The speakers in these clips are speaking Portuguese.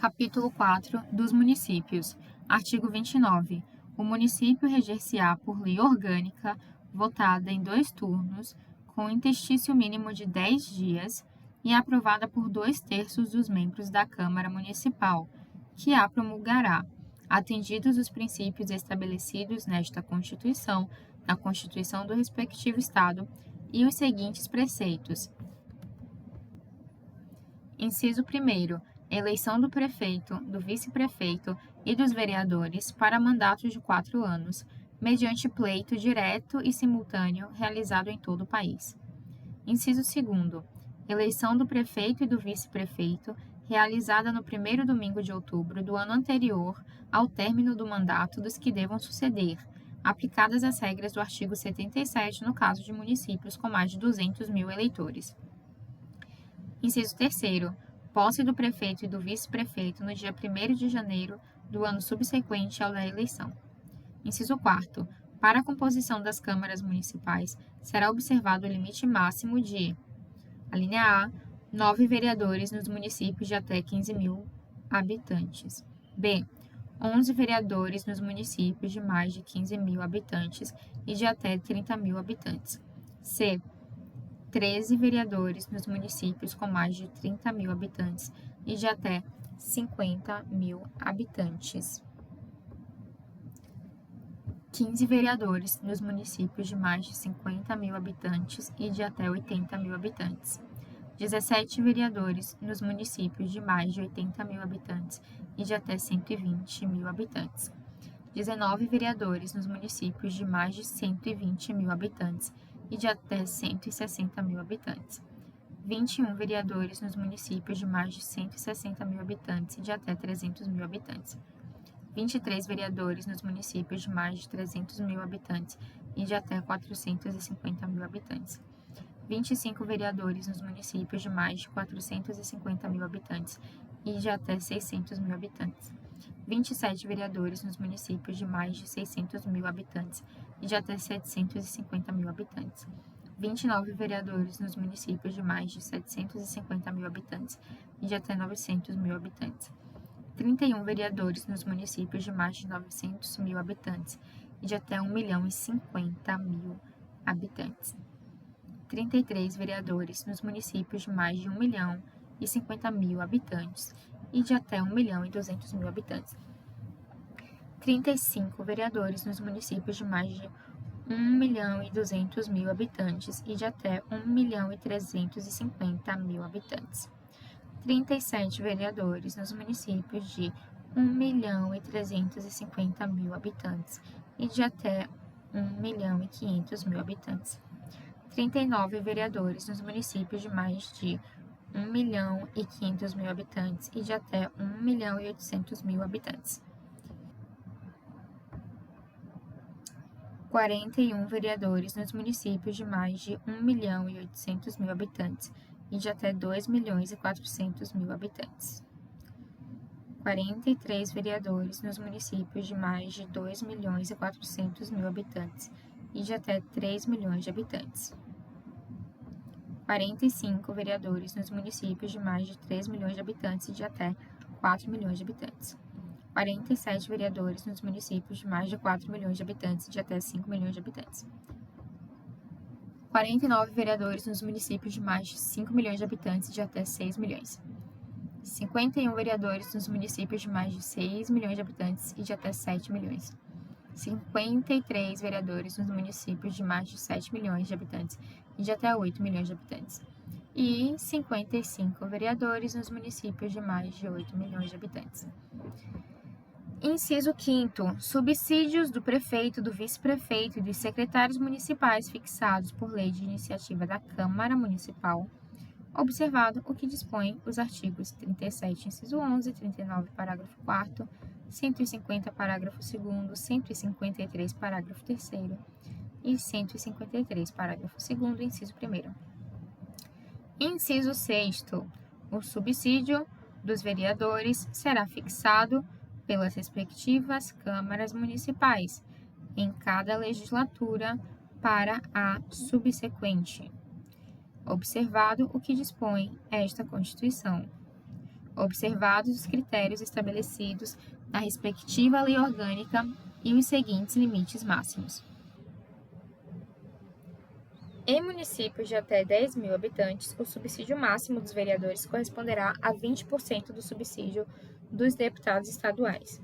Capítulo 4 dos municípios. Artigo 29. O município reger-se-á por lei orgânica, votada em 2 turnos, com interstício mínimo de 10 dias e aprovada por 2/3 dos membros da Câmara Municipal, que a promulgará, atendidos os princípios estabelecidos nesta Constituição, na Constituição do respectivo Estado, e os seguintes preceitos. Inciso 1º. Eleição do prefeito, do vice-prefeito e dos vereadores para mandatos de 4 anos, mediante pleito direto e simultâneo realizado em todo o país. Inciso 2º. Eleição do prefeito e do vice-prefeito realizada no primeiro domingo de outubro do ano anterior ao término do mandato dos que devam suceder, aplicadas as regras do artigo 77 no caso de municípios com mais de 200 mil eleitores. Inciso 3º. Posse do prefeito e do vice-prefeito no dia 1º de janeiro do ano subsequente ao da eleição. Inciso 4º. Para a composição das câmaras municipais, será observado o limite máximo de: a linha A, 9 vereadores nos municípios de até 15 mil habitantes. B, 11 vereadores nos municípios de mais de 15 mil habitantes e de até 30 mil habitantes. C, 13 vereadores nos municípios com mais de 30 mil habitantes e de até 50 mil habitantes. 15 vereadores nos municípios de mais de 50 mil habitantes e de até 80 mil habitantes. 17 vereadores nos municípios de mais de 80 mil habitantes e de até 120 mil habitantes. 19 vereadores nos municípios de mais de 120 mil habitantes e de até 160 mil habitantes. 21 vereadores nos municípios de mais de 160 mil habitantes e de até 300 mil habitantes. 23 vereadores nos municípios de mais de 300 mil habitantes e de até 450 mil habitantes. 25 vereadores nos municípios de mais de 450 mil habitantes e de até 600 mil habitantes. 27 vereadores nos municípios de mais de 600 mil habitantes e de até 750 mil habitantes. 29 vereadores nos municípios de mais de 750 mil habitantes e de até 900 mil habitantes. 31 vereadores nos municípios de mais de 900 mil habitantes e de até 1.050.000 habitantes. 33 vereadores nos municípios de mais de 1.050.000 habitantes e de até 1.200.000 habitantes. 35 vereadores nos municípios de mais de 1.200.000 habitantes e de até 1.350.000 habitantes. 37 vereadores nos municípios de 1.350.000 habitantes e de até 1.500.000 habitantes. 39 vereadores nos municípios de mais de 1.500.000 habitantes e de até 1.800.000 habitantes. 41 vereadores nos municípios de mais de 1.800.000 habitantes e de até 2.400.000 habitantes. 43 vereadores nos municípios de mais de 2.400.000 habitantes e de até 3 milhões de habitantes. 45 vereadores nos municípios de mais de 3 milhões de habitantes e de até 4 milhões de habitantes. 47 vereadores nos municípios de mais de 4 milhões de habitantes e de até 5 milhões de habitantes. 49 vereadores nos municípios de mais de 5 milhões de habitantes e de até 6 milhões. 51 vereadores nos municípios de mais de 6 milhões de habitantes e de até 7 milhões. 53 vereadores nos municípios de mais de 7 milhões de habitantes e de até 8 milhões de habitantes. E 55 vereadores nos municípios de mais de 8 milhões de habitantes. Inciso 5º. Subsídios do prefeito, do vice-prefeito e dos secretários municipais fixados por lei de iniciativa da Câmara Municipal, observado o que dispõe os artigos 37, inciso 11, 39, parágrafo 4º, 150, parágrafo 2º, 153, parágrafo 3º e 153, parágrafo 2º, inciso 1º. Inciso 6º. O subsídio dos vereadores será fixado pelas respectivas câmaras municipais em cada legislatura para a subsequente, observado o que dispõe esta Constituição. observados os critérios estabelecidos na respectiva lei orgânica e os seguintes limites máximos. Em municípios de até 10 mil habitantes, o subsídio máximo dos vereadores corresponderá a 20% do subsídio dos deputados estaduais.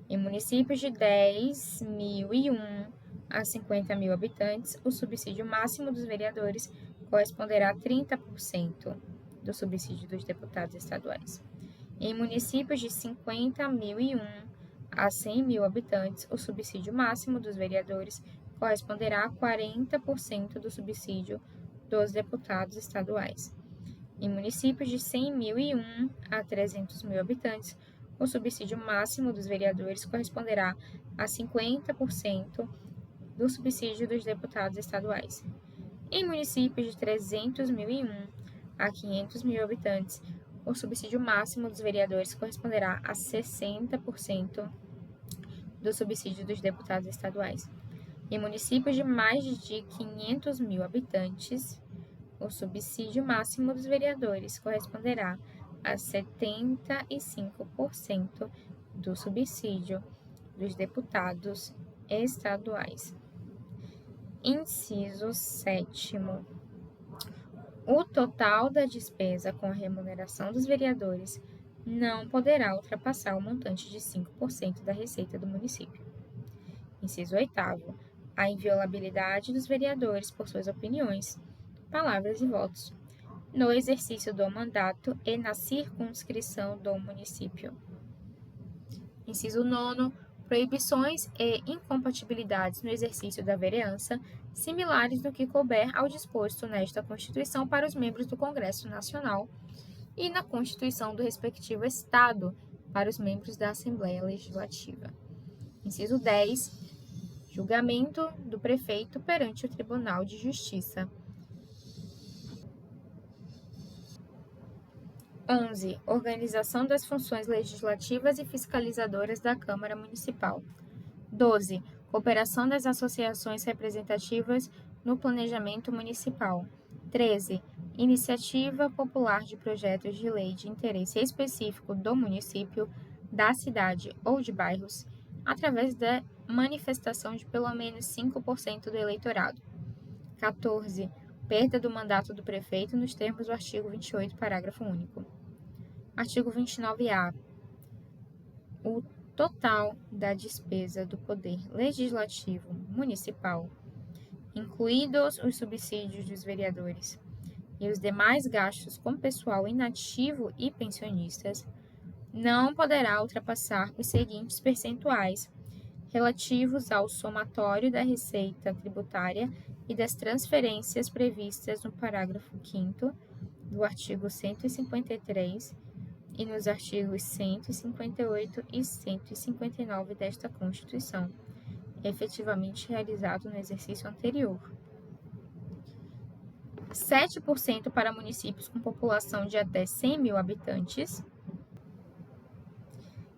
Em municípios de 10.001 a 50 mil habitantes, o subsídio máximo dos vereadores corresponderá a 30% do subsídio dos deputados estaduais. Em municípios de 50.001 a 100 mil habitantes, o subsídio máximo dos vereadores corresponderá a 40% do subsídio dos deputados estaduais. Em municípios de 100.001 a 300 mil habitantes, o subsídio máximo dos vereadores corresponderá a 50% do subsídio dos deputados estaduais. Em municípios de 300.001 a 500 mil habitantes, o subsídio máximo dos vereadores corresponderá a 60% do subsídio dos deputados estaduais. Em municípios de mais de 500 mil habitantes, o subsídio máximo dos vereadores corresponderá a 75% do subsídio dos deputados estaduais. Inciso 7º. O total da despesa com a remuneração dos vereadores não poderá ultrapassar o montante de 5% da receita do município. Inciso 8º. A inviolabilidade dos vereadores por suas opiniões, palavras e votos, no exercício do mandato e na circunscrição do município. Inciso 9º. Proibições e incompatibilidades no exercício da vereança, similares do que couber ao disposto nesta Constituição para os membros do Congresso Nacional e na Constituição do respectivo Estado para os membros da Assembleia Legislativa. Inciso 10. Julgamento do prefeito perante o Tribunal de Justiça. 11. Organização das funções legislativas e fiscalizadoras da Câmara Municipal. 12. Cooperação das associações representativas no planejamento municipal. 13. Iniciativa popular de projetos de lei de interesse específico do município, da cidade ou de bairros, através da manifestação de pelo menos 5% do eleitorado. 14. Perda do mandato do prefeito nos termos do artigo 28, parágrafo único. Artigo 29-A. O total da despesa do Poder Legislativo Municipal, incluídos os subsídios dos vereadores e os demais gastos com pessoal inativo e pensionistas, não poderá ultrapassar os seguintes percentuais relativos ao somatório da receita tributária e das transferências previstas no parágrafo 5º do artigo 153 e nos artigos 158 e 159 desta Constituição, efetivamente realizado no exercício anterior. 7% para municípios com população de até 100 mil habitantes,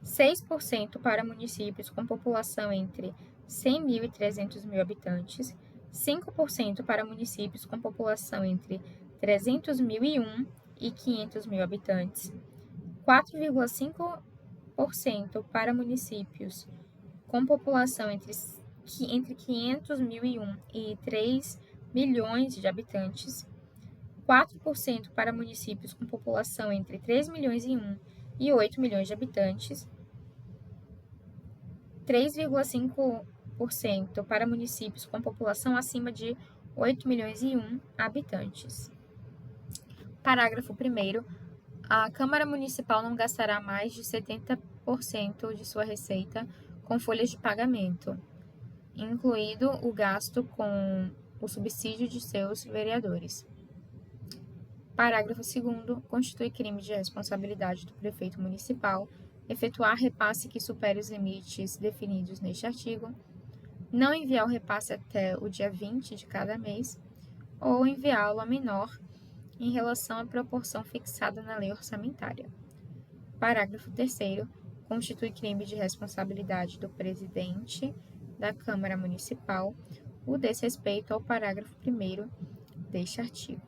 6% para municípios com população entre 100 mil e 300 mil habitantes, 5% para municípios com população entre 300.001 e 500 mil habitantes, 4,5% para municípios com população entre 500.001 e 3 milhões de habitantes, 4% para municípios com população entre 3 milhões e 1 e 8 milhões de habitantes, 3,5% para municípios com população acima de 8 milhões e 1 habitantes. Parágrafo 1º. A Câmara Municipal não gastará mais de 70% de sua receita com folhas de pagamento, incluído o gasto com o subsídio de seus vereadores. Parágrafo 2º. Constitui crime de responsabilidade do prefeito municipal efetuar repasse que supere os limites definidos neste artigo, não enviar o repasse até o dia 20 de cada mês ou enviá-lo a menor em relação à proporção fixada na lei orçamentária. Parágrafo 3º. Constitui crime de responsabilidade do presidente da Câmara Municipal o desrespeito ao parágrafo 1º deste artigo.